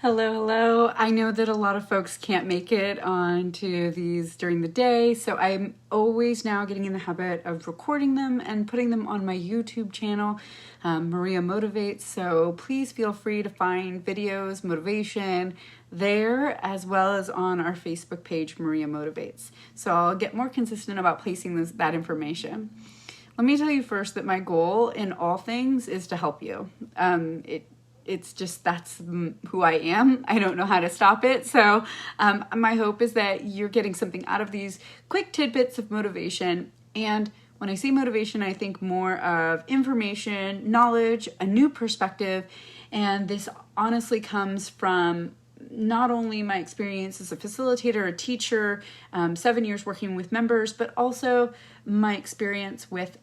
Hello, hello. I know that a lot of folks can't make it onto these during the day, so I'm always now getting in the habit of recording them and putting them on my YouTube channel, Maria Motivates. So please feel free to find videos, motivation there, as well as on our Facebook page, Maria Motivates. So I'll get more consistent about placing that information. Let me tell you first that my goal in all things is to help you. It's just, that's who I am. I don't know how to stop it. So my hope is that you're getting something out of these quick tidbits of motivation. And when I say motivation, I think more of information, knowledge, a new perspective. And this honestly comes from not only my experience as a facilitator, a teacher, 7 years working with members, but also my experience with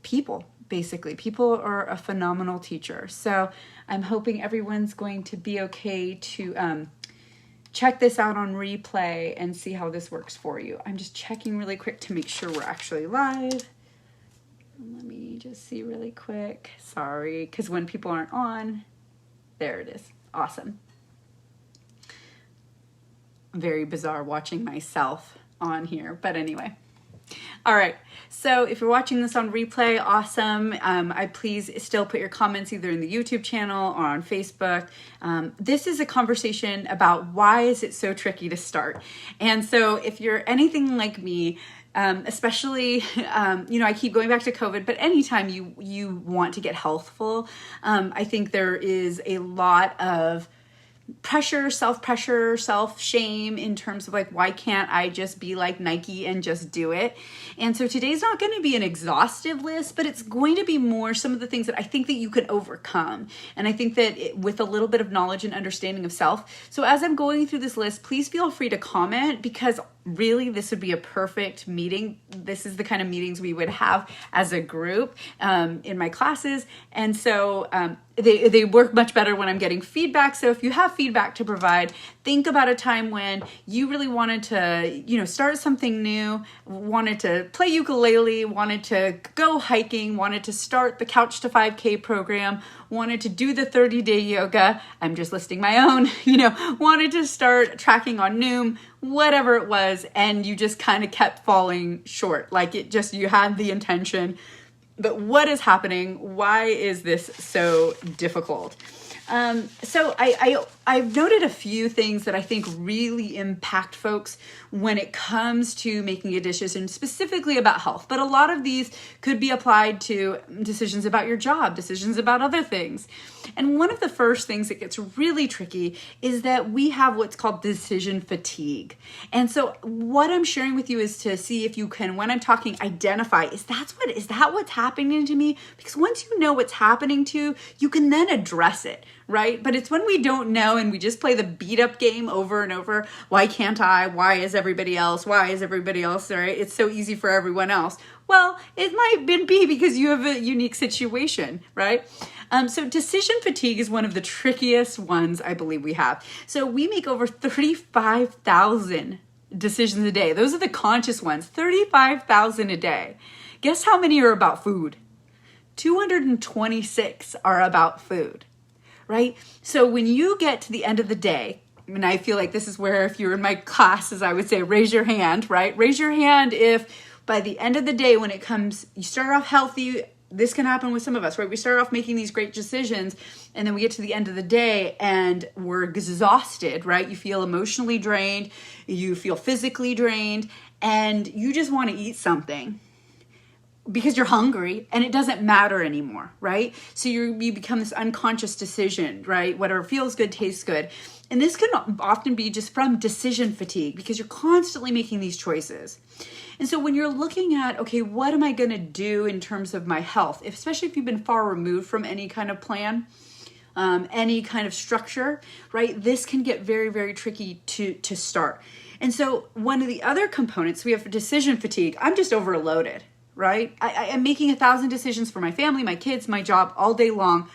people. Basically, people are a phenomenal teacher. So I'm hoping everyone's going to be okay to check this out on replay and see how this works for you. I'm just checking really quick to make sure we're actually live. Let me just see really quick. Sorry, because when people aren't on, there it is. Awesome. Very bizarre watching myself on here, but anyway. All right, so if you're watching this on replay, awesome. I please still put your comments either in the YouTube channel or on Facebook. This is a conversation about why is it so tricky to start. And so if you're anything like me, especially, I keep going back to COVID, but anytime you want to get healthful, I think there is a lot of pressure, self-shame in terms of like, why can't I just be like Nike and just do it? And so today's not going to be an exhaustive list, but it's going to be more some of the things that I think that you can overcome. And I think that with a little bit of knowledge and understanding of self. So as I'm going through this list, please feel free to comment, because really this would be a perfect meeting. This is the kind of meetings we would have as a group in my classes. And so they work much better when I'm getting feedback. So if you have feedback to provide, think about a time when you really wanted to, start something new, wanted to play ukulele, wanted to go hiking, wanted to start the Couch to 5K program, wanted to do the 30-day yoga. I'm just listing my own, wanted to start tracking on Noom, whatever it was, and you just kind of kept falling short. Like you had the intention, but what is happening? Why is this so difficult? So I've noted a few things that I think really impact folks when it comes to making a decision specifically about health. But a lot of these could be applied to decisions about your job, decisions about other things. And one of the first things that gets really tricky is that we have what's called decision fatigue. And so what I'm sharing with you is to see if you can, when I'm talking, identify, is that what's happening to me? Because once you know what's happening to you, you can then address it, right? But it's when we don't know and we just play the beat up game over and over. Why can't I? Why is everybody else? Why is everybody else, right? It's so easy for everyone else. Well, it might be because you have a unique situation, right? So decision fatigue is one of the trickiest ones I believe we have. So we make over 35,000 decisions a day. Those are the conscious ones, 35,000 a day. Guess how many are about food? 226 are about food, right? So when you get to the end of the day, and I feel like this is where, if you're in my classes, I would say raise your hand, right? Raise your hand if by the end of the day, when it comes, you start off healthy. This can happen with some of us, right? We start off making these great decisions, and then we get to the end of the day and we're exhausted, right? You feel emotionally drained, you feel physically drained, and you just want to eat something because you're hungry and it doesn't matter anymore, right? So you become this unconscious decision, right? Whatever feels good, tastes good. And this can often be just from decision fatigue because you're constantly making these choices. And so when you're looking at, okay, what am I going to do in terms of my health, especially if you've been far removed from any kind of plan, any kind of structure, right? This can get very, very tricky to start. And so one of the other components, we have decision fatigue. I'm just overloaded, right? I am making 1,000 decisions for my family, my kids, my job all day long.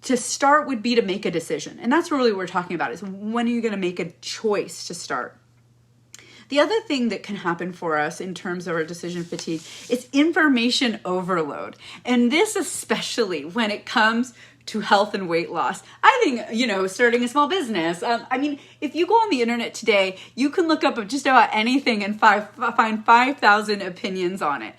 To start would be to make a decision. And that's really what we're talking about, is when are you going to make a choice to start? The other thing that can happen for us in terms of our decision fatigue is information overload. And this especially when it comes to health and weight loss. I think, starting a small business. If you go on the internet today, you can look up just about anything and find 5,000 opinions on it.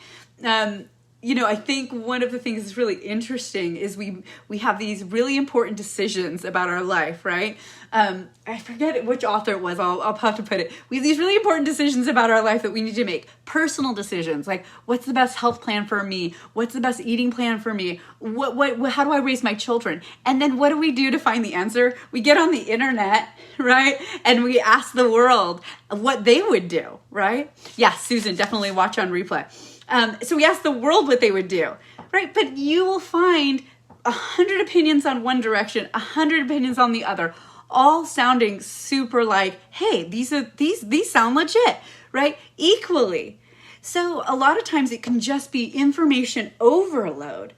I think one of the things that's really interesting is we have these really important decisions about our life, right? I forget which author it was. I'll have to put it. We have these really important decisions about our life that we need to make. Personal decisions, like what's the best health plan for me? What's the best eating plan for me? How do I raise my children? And then what do we do to find the answer? We get on the internet, right? And we ask the world what they would do, right? Yeah, Susan, definitely watch on replay. So we asked the world what they would do, right? But you will find 100 opinions on one direction, 100 opinions on the other, all sounding super like, hey, these sound legit, right? Equally. So a lot of times it can just be information overload.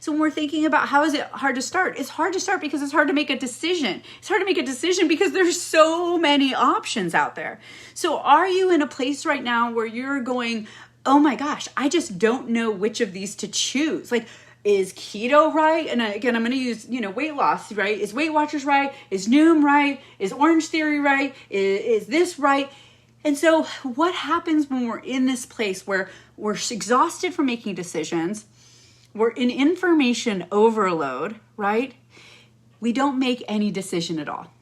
So when we're thinking about how is it hard to start, it's hard to start because it's hard to make a decision. It's hard to make a decision because there's so many options out there. So are you in a place right now where you're going, oh my gosh, I just don't know which of these to choose? Like, is keto right? And again, I'm going to use, weight loss, right? Is Weight Watchers right? Is Noom right? Is Orange Theory right? Is this right? And so what happens when we're in this place where we're exhausted from making decisions? We're in information overload, right? We don't make any decision at all,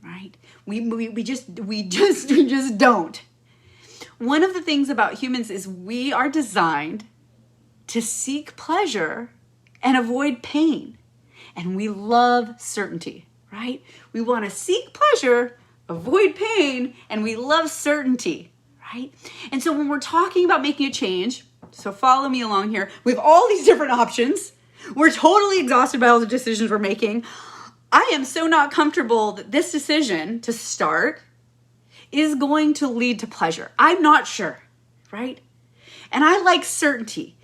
right? We just don't. One of the things about humans is we are designed to seek pleasure and avoid pain. And we love certainty, right? We want to seek pleasure, avoid pain, and we love certainty, right? And so when we're talking about making a change, so follow me along here, we have all these different options. We're totally exhausted by all the decisions we're making. I am so not comfortable that this decision to start is going to lead to pleasure. I'm not sure, right? And I like certainty.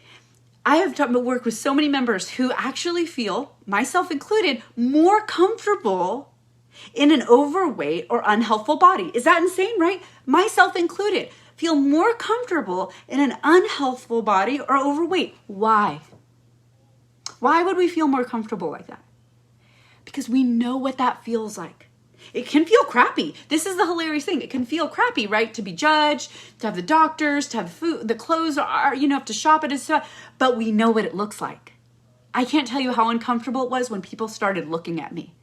I have worked with so many members who actually feel, myself included, more comfortable in an overweight or unhealthful body. Is that insane, right? Myself included, feel more comfortable in an unhealthful body or overweight. Why? Why would we feel more comfortable like that? Because we know what that feels like. It can feel crappy. This is the hilarious thing. It can feel crappy, right? To be judged, to have the doctors, to have the food, the clothes are, have to shop at it, but we know what it looks like. I can't tell you how uncomfortable it was when people started looking at me,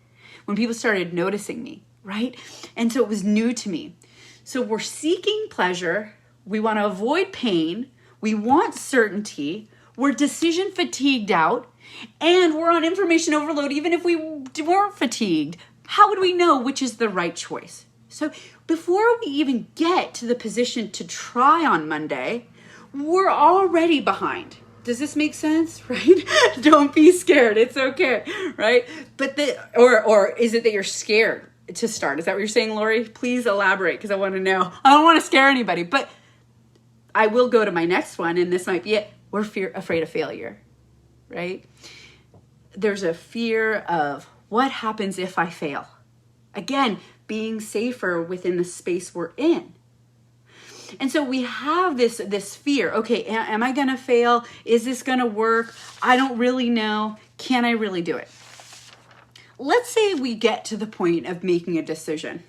when people started noticing me, right? And so it was new to me. So we're seeking pleasure. We want to avoid pain. We want certainty. We're decision fatigued out, and we're on information overload even if we weren't fatigued. How would we know which is the right choice? So before we even get to the position to try on Monday, we're already behind. Does this make sense? Right? Don't be scared. It's okay. Right? But or is it that you're scared to start? Is that what you're saying, Lori? Please elaborate because I want to know. I don't want to scare anybody, but I will go to my next one, and this might be it. We're afraid of failure. Right? There's a fear of what happens if I fail? Again, being safer within the space we're in. And so we have this fear. Okay, am I going to fail? Is this going to work? I don't really know. Can I really do it? Let's say we get to the point of making a decision.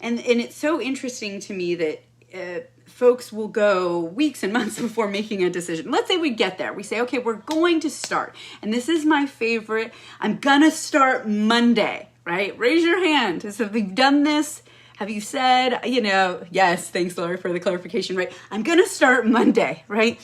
And it's so interesting to me that folks will go weeks and months before making a decision. Let's say we get there. We say, okay, we're going to start. And this is my favorite. I'm going to start Monday, right? Raise your hand. So if you've done this, have you said, yes, thanks, Lori, for the clarification, right? I'm going to start Monday, right?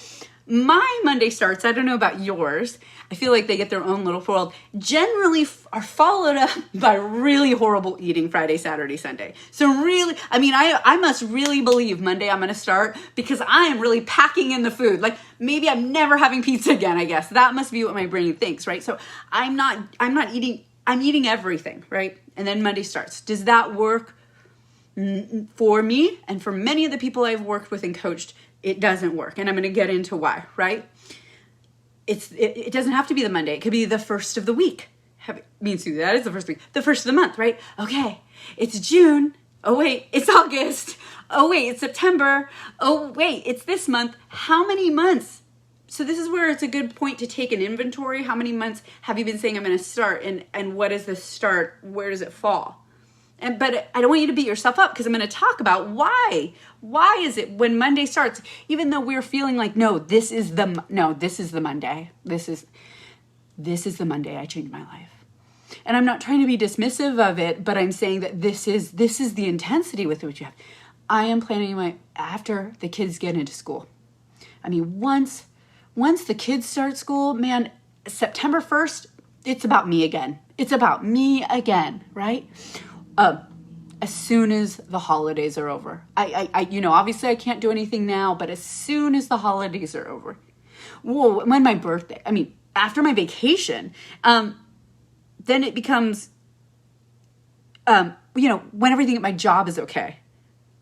My Monday starts, I don't know about yours, I feel like they get their own little world, generally are followed up by really horrible eating Friday, Saturday, Sunday. So really, I must really believe Monday I'm going to start because I am really packing in the food. Like maybe I'm never having pizza again, I guess. That must be what my brain thinks, right? So I'm not eating, I'm eating everything, right? And then Monday starts. Does that work? For me and for many of the people I've worked with and coached, it doesn't work. And I'm going to get into why, right? It doesn't have to be the Monday. It could be the first of the week. That is the first week. The first of the month, right? Okay, it's June. Oh, wait, it's August. Oh, wait, it's September. Oh, wait, it's this month. How many months So this is where it's a good point to take an inventory. How many months have you been saying I'm going to start, and what is the start? Where does it fall? But I don't want you to beat yourself up, because I'm going to talk about why. Why is it when Monday starts, even though we're feeling like, this is the Monday. This is the Monday I changed my life. And I'm not trying to be dismissive of it, but I'm saying that this is the intensity with which you have. I am planning after the kids get into school. I mean, once the kids start school, man, September 1st, it's about me again. It's about me again, right? As soon as the holidays are over. Obviously I can't do anything now, but as soon as the holidays are over. Whoa, when my birthday, after my vacation, then it becomes, when everything at my job is okay.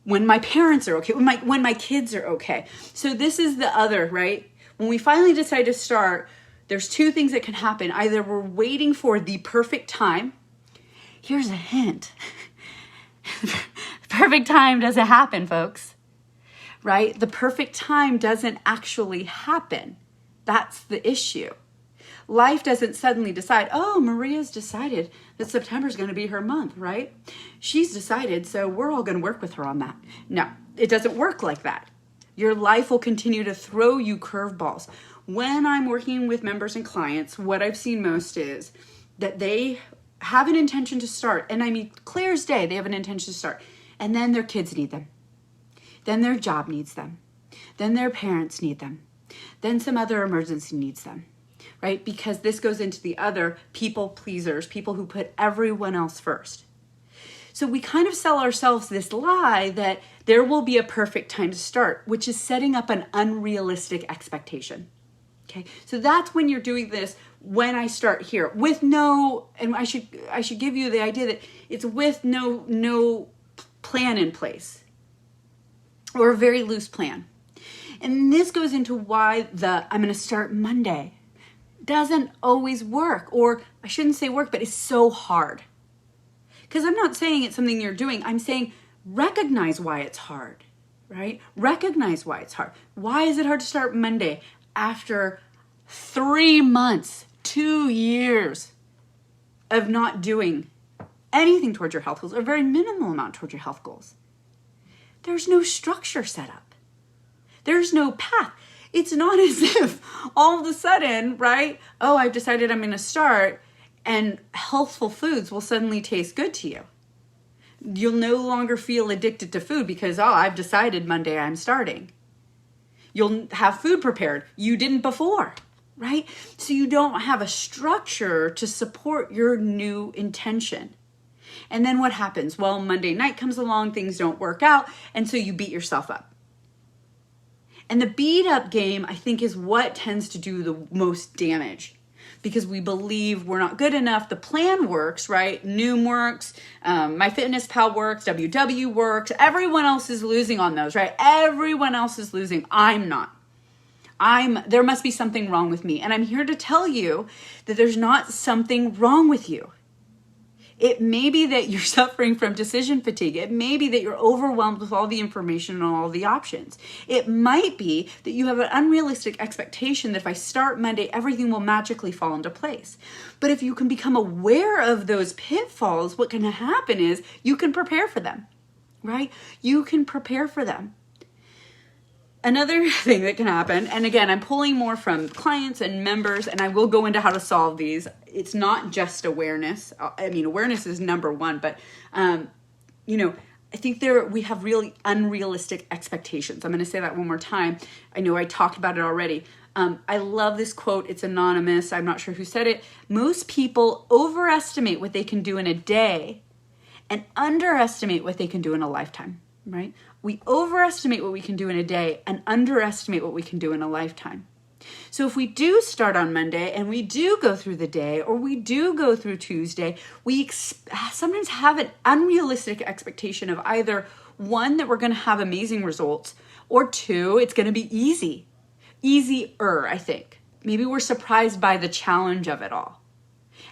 When my parents are okay, when my kids are okay. So this is the other, right? When we finally decide to start, there's two things that can happen. Either we're waiting for the perfect time. Here's a hint. The perfect time doesn't happen, folks. Right? The perfect time doesn't actually happen. That's the issue. Life doesn't suddenly decide, Maria's decided that September's going to be her month, right? She's decided, so we're all going to work with her on that. No, it doesn't work like that. Your life will continue to throw you curveballs. When I'm working with members and clients, what I've seen most is that they have an intention to start. And clear as day, they have an intention to start. And then their kids need them. Then their job needs them. Then their parents need them. Then some other emergency needs them, right? Because this goes into the other people pleasers, people who put everyone else first. So we kind of sell ourselves this lie that there will be a perfect time to start, which is setting up an unrealistic expectation. Okay, so that's when you're doing this. When I start here with and I should give you the idea that it's with no plan in place, or a very loose plan. And this goes into why I'm going to start Monday doesn't always work, or I shouldn't say work, but it's so hard. Because I'm not saying it's something you're doing. I'm saying recognize why it's hard, right? Recognize why it's hard. Why is it hard to start Monday after 3 months, 2 years of not doing anything towards your health goals, or very minimal amount towards your health goals? There's no structure set up. There's no path. It's not as if all of a sudden, right? I've decided I'm going to start, and healthful foods will suddenly taste good to you. You'll no longer feel addicted to food because, I've decided Monday I'm starting. You'll have food prepared. You didn't before, right? So you don't have a structure to support your new intention. And then what happens? Well, Monday night comes along, things don't work out, and so you beat yourself up. And the beat up game, I think, is what tends to do the most damage, because we believe we're not good enough. The plan works, right? Noom works, MyFitnessPal works, WW works. Everyone else is losing on those, right? Everyone else is losing. I'm not. There must be something wrong with me. And I'm here to tell you that there's not something wrong with you. It may be that you're suffering from decision fatigue. It may be that you're overwhelmed with all the information and all the options. It might be that you have an unrealistic expectation that if I start Monday, everything will magically fall into place. But if you can become aware of those pitfalls, what can happen is you can prepare for them, right? You can prepare for them. Another thing that can happen, and again, I'm pulling more from clients and members, and I will go into how to solve these. It's not just awareness. Awareness is number one, but, I think we have really unrealistic expectations. I'm going to say that one more time. I know I talked about it already. I love this quote. It's anonymous. I'm not sure who said it. Most people overestimate what they can do in a day and underestimate what they can do in a lifetime, right? We overestimate what we can do in a day and underestimate what we can do in a lifetime. So if we do start on Monday and we do go through the day, or we do go through Tuesday, we sometimes have an unrealistic expectation of either one, that we're going to have amazing results, or two, it's going to be easy. Easier, I think. Maybe we're surprised by the challenge of it all.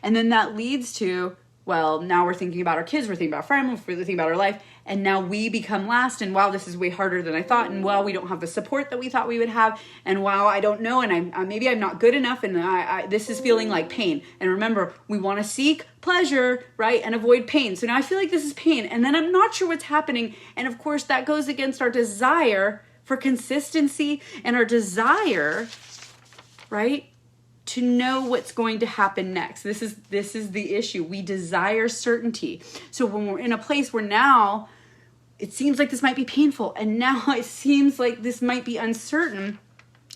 And then that leads to, well, now we're thinking about our kids, we're thinking about our family, we're thinking about our life, and now we become last, and wow, this is way harder than I thought, and wow, we don't have the support that we thought we would have, and wow, I don't know, and maybe I'm not good enough, and this is feeling like pain. And remember, we want to seek pleasure, right, and avoid pain. So now I feel like this is pain, and then I'm not sure what's happening, and of course that goes against our desire for consistency and our desire, right, to know what's going to happen next. This is the issue. We desire certainty. So when we're in a place where now it seems like this might be painful, and now it seems like this might be uncertain,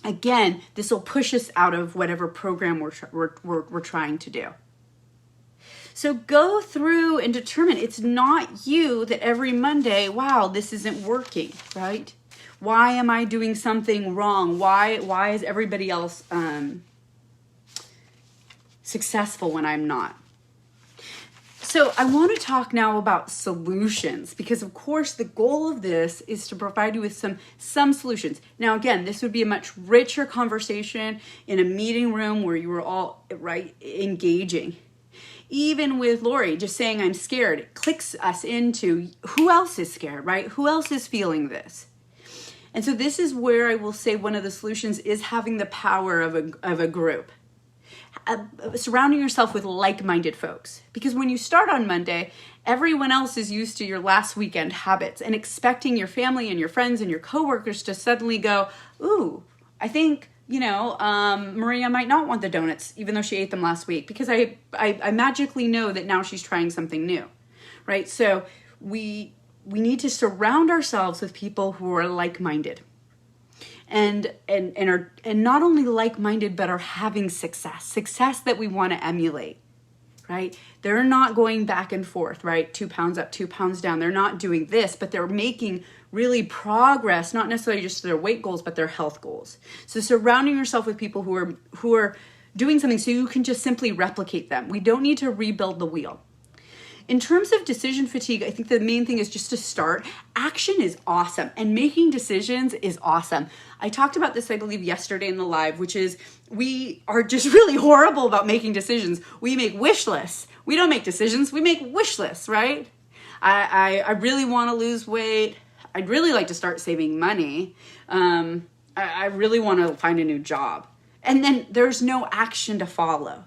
again, this will push us out of whatever program we're trying to do. So go through and determine, it's not you that every Monday, wow, this isn't working, right? Why am I doing something wrong? Why is everybody else successful when I'm not? So I want to talk now about solutions, because of course the goal of this is to provide you with some solutions. Now again, this would be a much richer conversation in a meeting room where you were all right engaging. Even with Lori just saying I'm scared, it clicks us into who else is scared, right? Who else is feeling this? And so this is where I will say one of the solutions is having the power of a group. Surrounding yourself with like-minded folks. Because when you start on Monday, everyone else is used to your last weekend habits, and expecting your family and your friends and your coworkers to suddenly go, ooh, I think, Maria might not want the donuts, even though she ate them last week, because I magically know that now she's trying something new, right? So we need to surround ourselves with people who are like-minded. And not only like-minded, but are having success that we want to emulate, right? They're not going back and forth, right? 2 pounds up, 2 pounds down. They're not doing this, but they're making really progress, not necessarily just their weight goals, but their health goals. So surrounding yourself with people who are doing something so you can just simply replicate them. We don't need to rebuild the wheel. In terms of decision fatigue, I think the main thing is just to start. Action is awesome, and making decisions is awesome. I talked about this, I believe, yesterday in the live, which is we are just really horrible about making decisions. We make wish lists. We don't make decisions. We make wish lists, right? I really want to lose weight. I'd really like to start saving money. I really want to find a new job. And then there's no action to follow.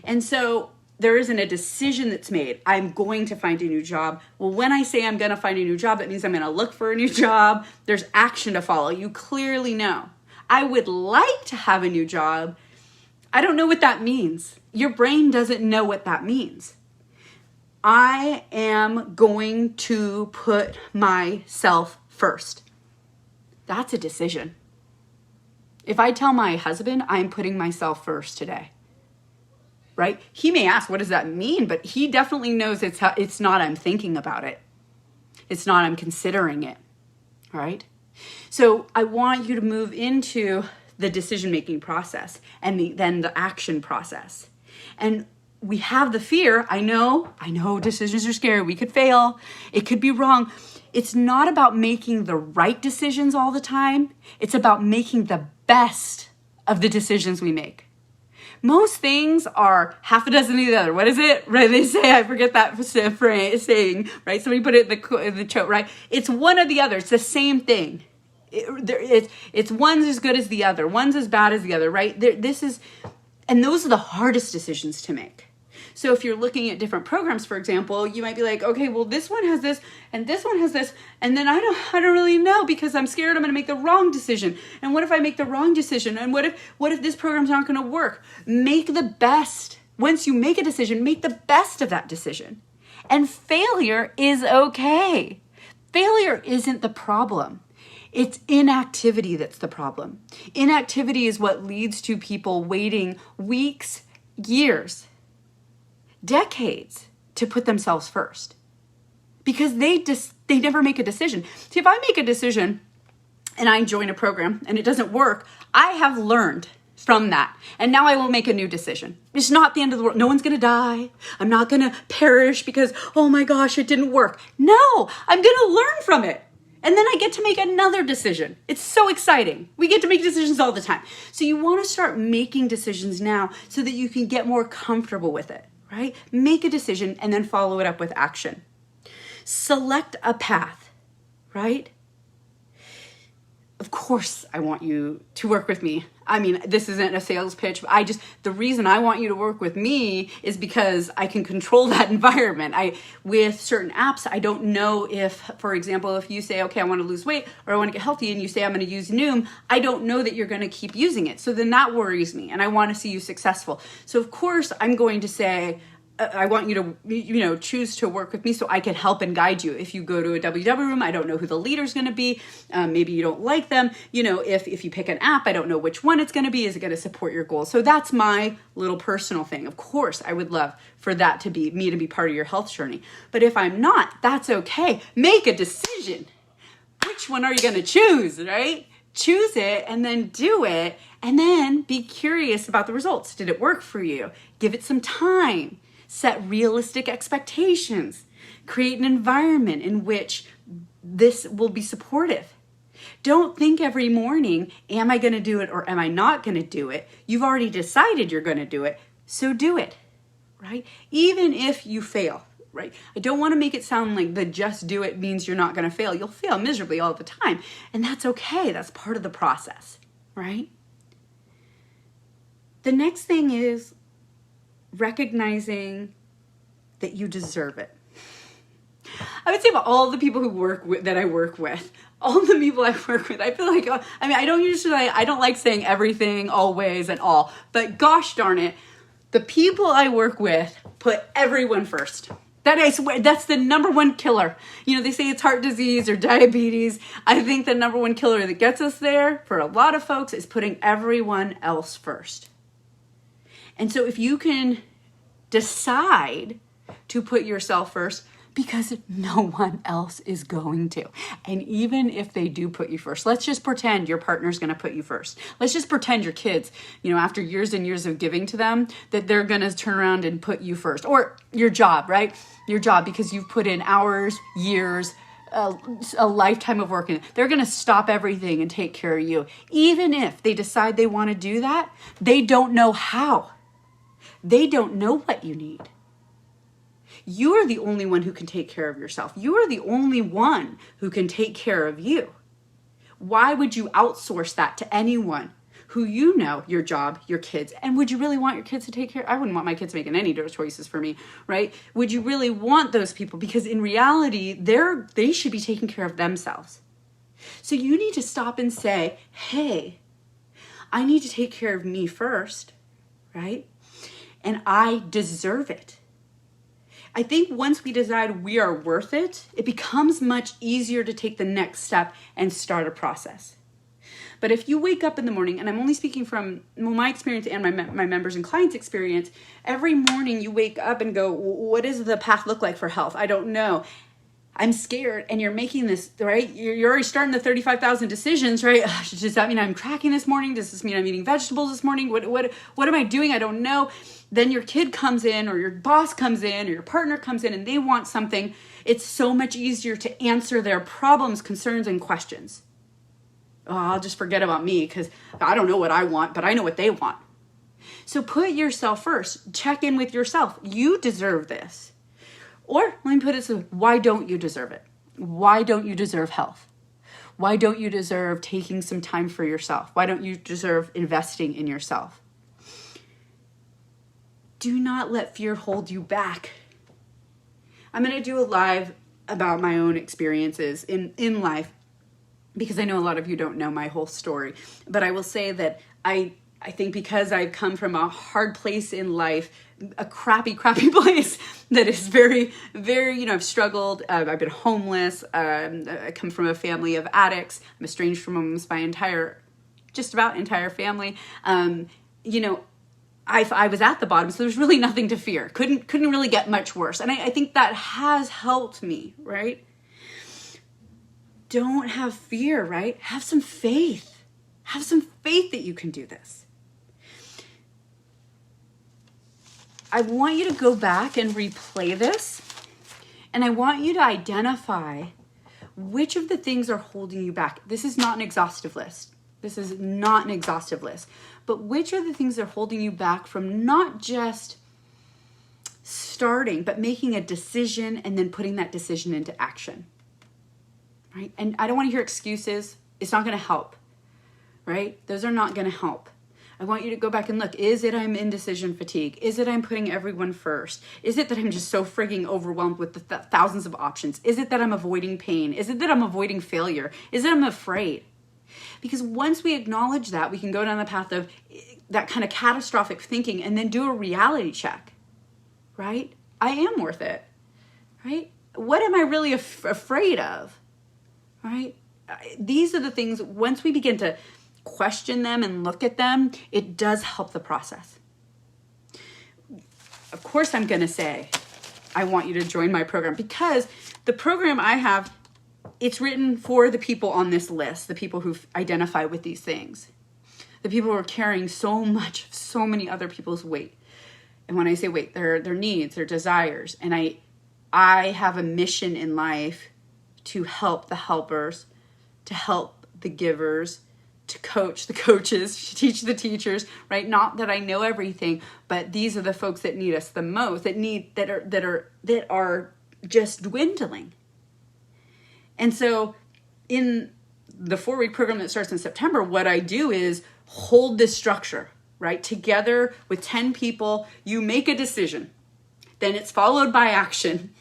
And so there isn't a decision that's made. I'm going to find a new job. Well, when I say I'm going to find a new job, that means I'm going to look for a new job. There's action to follow. You clearly know. I would like to have a new job. I don't know what that means. Your brain doesn't know what that means. I am going to put myself first. That's a decision. If I tell my husband I'm putting myself first today, right? He may ask, what does that mean? But he definitely knows it's not I'm thinking about it. It's not I'm considering it, right? So I want you to move into the decision-making process and then the action process. And we have the fear. I know decisions are scary. We could fail. It could be wrong. It's not about making the right decisions all the time. It's about making the best of the decisions we make. Most things are half a dozen of the other. What is it? Right? They say, I forget that saying, right? Somebody put it in the quote, right? It's one or the other. It's the same thing. It's one's as good as the other. One's as bad as the other, right? And those are the hardest decisions to make. So if you're looking at different programs, for example, you might be like, okay, well, this one has this and this one has this. And then I don't really know because I'm scared I'm going to make the wrong decision. And what if I make the wrong decision? And what if this program's not going to work? Make the best. Once you make a decision, make the best of that decision. And failure is okay. Failure isn't the problem. It's inactivity that's the problem. Inactivity is what leads to people waiting weeks, years, decades to put themselves first because they never make a decision. See, if I make a decision and I join a program and it doesn't work, I have learned from that. And now I will make a new decision. It's not the end of the world. No one's going to die. I'm not going to perish because, oh my gosh, it didn't work. No, I'm going to learn from it. And then I get to make another decision. It's so exciting. We get to make decisions all the time. So you want to start making decisions now so that you can get more comfortable with it. Right? Make a decision and then follow it up with action. Select a path, right? Of course, I want you to work with me. I mean, this isn't a sales pitch. The reason I want you to work with me is because I can control that environment. With certain apps, I don't know if, for example, if you say, okay, I want to lose weight or I want to get healthy, and you say, I'm going to use Noom, I don't know that you're going to keep using it. So then that worries me, and I want to see you successful. So of course, I'm going to say, I want you to, choose to work with me so I can help and guide you. If you go to a WW room, I don't know who the leader's going to be. Maybe you don't like them. If you pick an app, I don't know which one it's going to be. Is it going to support your goals? So that's my little personal thing. Of course, I would love for that to be me to be part of your health journey. But if I'm not, that's okay. Make a decision. Which one are you going to choose, right? Choose it and then do it. And then be curious about the results. Did it work for you? Give it some time. Set realistic expectations. Create an environment in which this will be supportive. Don't think every morning, am I going to do it or am I not going to do it? You've already decided you're going to do it, so do it, right? Even if you fail, right? I don't want to make it sound like the just do it means you're not going to fail. You'll fail miserably all the time, and that's okay. That's part of the process, right? The next thing is recognizing that you deserve it. I would say about all the people that I work with, all the people I work with, I feel like, I don't like saying everything, always, and all, but gosh darn it, the people I work with put everyone first. That I swear, that's the number one killer. They say it's heart disease or diabetes. I think the number one killer that gets us there for a lot of folks is putting everyone else first. And so if you can decide to put yourself first, because no one else is going to. And even if they do put you first, let's just pretend your partner's going to put you first. Let's just pretend your kids, after years and years of giving to them, that they're going to turn around and put you first. Or your job, right? Your job, because you've put in hours, years, a lifetime of work in it. They're going to stop everything and take care of you. Even if they decide they want to do that, they don't know how. They don't know what you need. You are the only one who can take care of yourself. You are the only one who can take care of you. Why would you outsource that to anyone who your job, your kids, and would you really want your kids to take care? I wouldn't want my kids making any choices for me, right? Would you really want those people? Because in reality, they should be taking care of themselves. So you need to stop and say, hey, I need to take care of me first, right? And I deserve it. I think once we decide we are worth it, it becomes much easier to take the next step and start a process. But if you wake up in the morning, and I'm only speaking from my experience and my members and clients' experience, every morning you wake up and go, what does the path look like for health? I don't know. I'm scared, and you're making this, right? You're already starting the 35,000 decisions, right? Does that mean I'm tracking this morning? Does this mean I'm eating vegetables this morning? What am I doing? I don't know. Then your kid comes in, or your boss comes in, or your partner comes in, and they want something. It's so much easier to answer their problems, concerns, and questions. Oh, I'll just forget about me because I don't know what I want, but I know what they want. So put yourself first. Check in with yourself. You deserve this. Or let me put it so, why don't you deserve it? Why don't you deserve health? Why don't you deserve taking some time for yourself? Why don't you deserve investing in yourself? Do not let fear hold you back. I'm going to do a live about my own experiences in life, because I know a lot of you don't know my whole story. But I will say that I think because I've come from a hard place in life, a crappy place that is very, very, I've struggled. I've been homeless. I come from a family of addicts. I'm estranged from almost my just about entire family. I was at the bottom, so there's really nothing to fear. Couldn't really get much worse. And I think that has helped me, right? Don't have fear, right? Have some faith. Have some faith that you can do this. I want you to go back and replay this, and I want you to identify which of the things are holding you back. This is not an exhaustive list. But which are the things that are holding you back from not just starting, but making a decision and then putting that decision into action, right? And I don't want to hear excuses. It's not going to help, right? Those are not going to help. I want you to go back and look. Is it I'm indecision fatigue? Is it I'm putting everyone first? Is it that I'm just so frigging overwhelmed with the thousands of options? Is it that I'm avoiding pain? Is it that I'm avoiding failure? Is it I'm afraid? Because once we acknowledge that, we can go down the path of that kind of catastrophic thinking and then do a reality check, right? I am worth it, right? What am I really afraid of, right? These are the things, once we begin to question them and look at them, it does help the process. Of course, I'm going to say, I want you to join my program, because the program I have, it's written for the people on this list, the people who identify with these things, the people who are carrying so many other people's weight. And when I say weight, their needs, their desires. And I have a mission in life to help the helpers, to help the givers, to coach the coaches, to teach the teachers, right? Not that I know everything, but these are the folks that need us the most, that are just dwindling. And so in the 4-week program that starts in September, what I do is hold this structure, right? Together with 10 people, you make a decision. Then it's followed by action.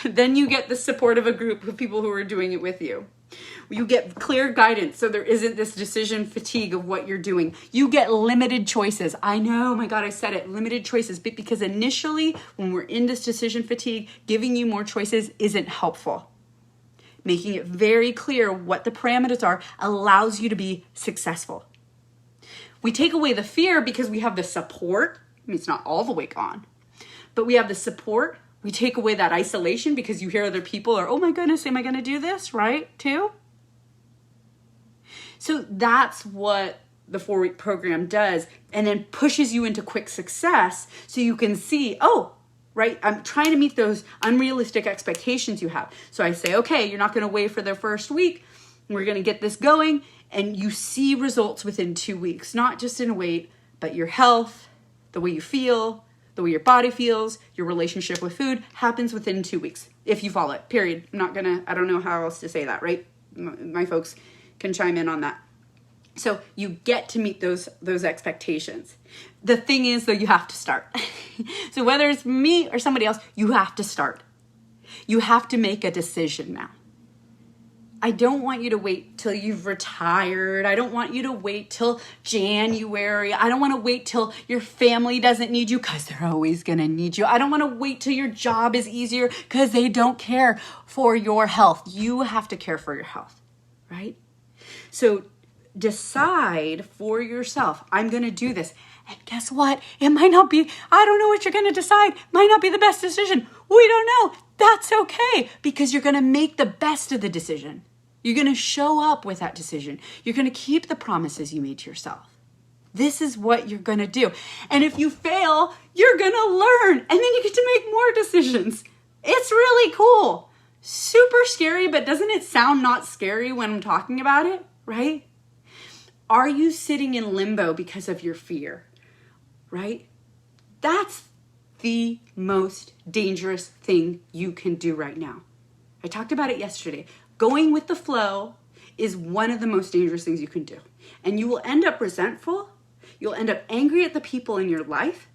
Then you get the support of a group of people who are doing it with you. You get clear guidance, so there isn't this decision fatigue of what you're doing. You get limited choices. I know, my God, I said it, limited choices. But because initially, when we're in this decision fatigue, giving you more choices isn't helpful. Making it very clear what the parameters are allows you to be successful. We take away the fear because we have the support. I mean, it's not all the way gone, but we have the support. We take away that isolation because you hear other people are, oh my goodness, am I going to do this, right, too? So that's what the 4-week program does, and then pushes you into quick success so you can see, oh, right, I'm trying to meet those unrealistic expectations you have. So I say, okay, you're not going to wait for the first week. We're going to get this going, and you see results within 2 weeks, not just in weight, but your health, the way you feel, the way your body feels, your relationship with food happens within 2 weeks if you follow it, period. I don't know how else to say that, right? My folks can chime in on that. So you get to meet those expectations. The thing is, though, you have to start. So whether it's me or somebody else, you have to start. You have to make a decision now. I don't want you to wait till you've retired. I don't want you to wait till January. I don't want to wait till your family doesn't need you, because they're always going to need you. I don't want to wait till your job is easier because they don't care for your health. You have to care for your health, right? So decide for yourself, I'm going to do this. And guess what? It might not be, I don't know what you're going to decide. Might not be the best decision. We don't know. That's okay, because you're going to make the best of the decision. You're going to show up with that decision. You're going to keep the promises you made to yourself. This is what you're going to do. And if you fail, you're going to learn. And then you get to make more decisions. It's really cool. Super scary, but doesn't it sound not scary when I'm talking about it, right? Are you sitting in limbo because of your fear, right? That's the most dangerous thing you can do right now. I talked about it yesterday. Going with the flow is one of the most dangerous things you can do. And you will end up resentful. You'll end up angry at the people in your life.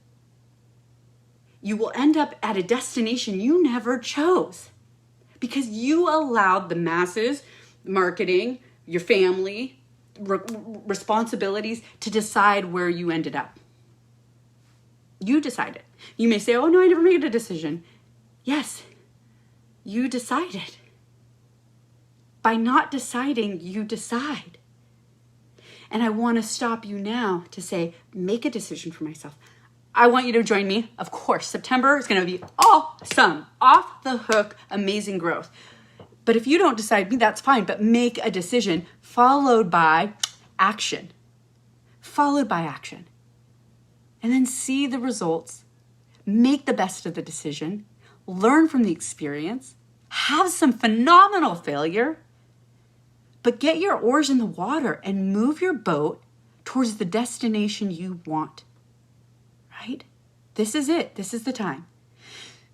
You will end up at a destination you never chose because you allowed the masses, marketing, your family, responsibilities to decide where you ended up. You decided. You may say, oh no, I never made a decision. Yes, you decided. By not deciding, you decide. And I want to stop you now to say, make a decision for myself. I want you to join me. Of course, September is going to be awesome. Off the hook, amazing growth. But if you don't decide, that's fine. But make a decision followed by action. Followed by action. And then see the results. Make the best of the decision. Learn from the experience. Have some phenomenal failure. But get your oars in the water and move your boat towards the destination you want. Right? This is it. This is the time.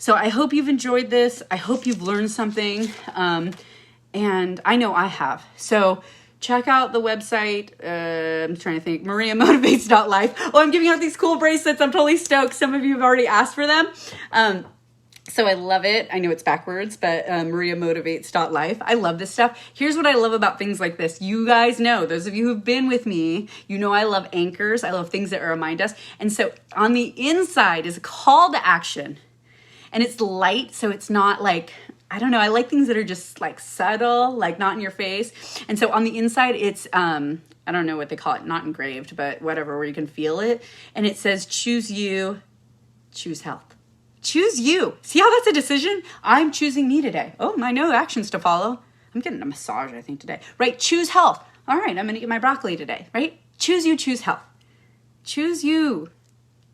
So I hope you've enjoyed this. I hope you've learned something. And I know I have. So check out the website. I'm trying to think. mariamotivates.life. Oh, I'm giving out these cool bracelets. I'm totally stoked. Some of you have already asked for them. So I love it. I know it's backwards, but mariamotivates.life. I love this stuff. Here's what I love about things like this. You guys know, those of you who've been with me, you know I love anchors. I love things that remind us. And so on the inside is a call to action. And it's light, so it's not like, I don't know, I like things that are just like subtle, like not in your face. And so on the inside, it's, I don't know what they call it, not engraved, but whatever, where you can feel it. And it says, choose you, choose health. Choose you. See how that's a decision? I'm choosing me today. Oh, I know actions to follow. I'm getting a massage, I think, today. Right? Choose health. All right, I'm going to get my broccoli today, right? Choose you, choose health. Choose you.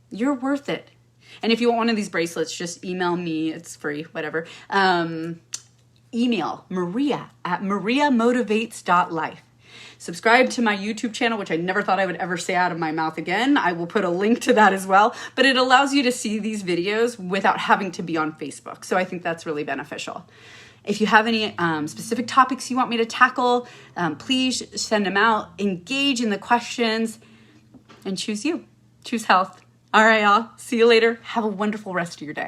You're worth it. And if you want one of these bracelets, just email me. It's free, whatever. Email Maria at mariamotivates.life. Subscribe to my YouTube channel, which I never thought I would ever say out of my mouth again. I will put a link to that as well. But it allows you to see these videos without having to be on Facebook. So I think that's really beneficial. If you have any specific topics you want me to tackle, please send them out. Engage in the questions and choose you. Choose health. All right, y'all. See you later. Have a wonderful rest of your day.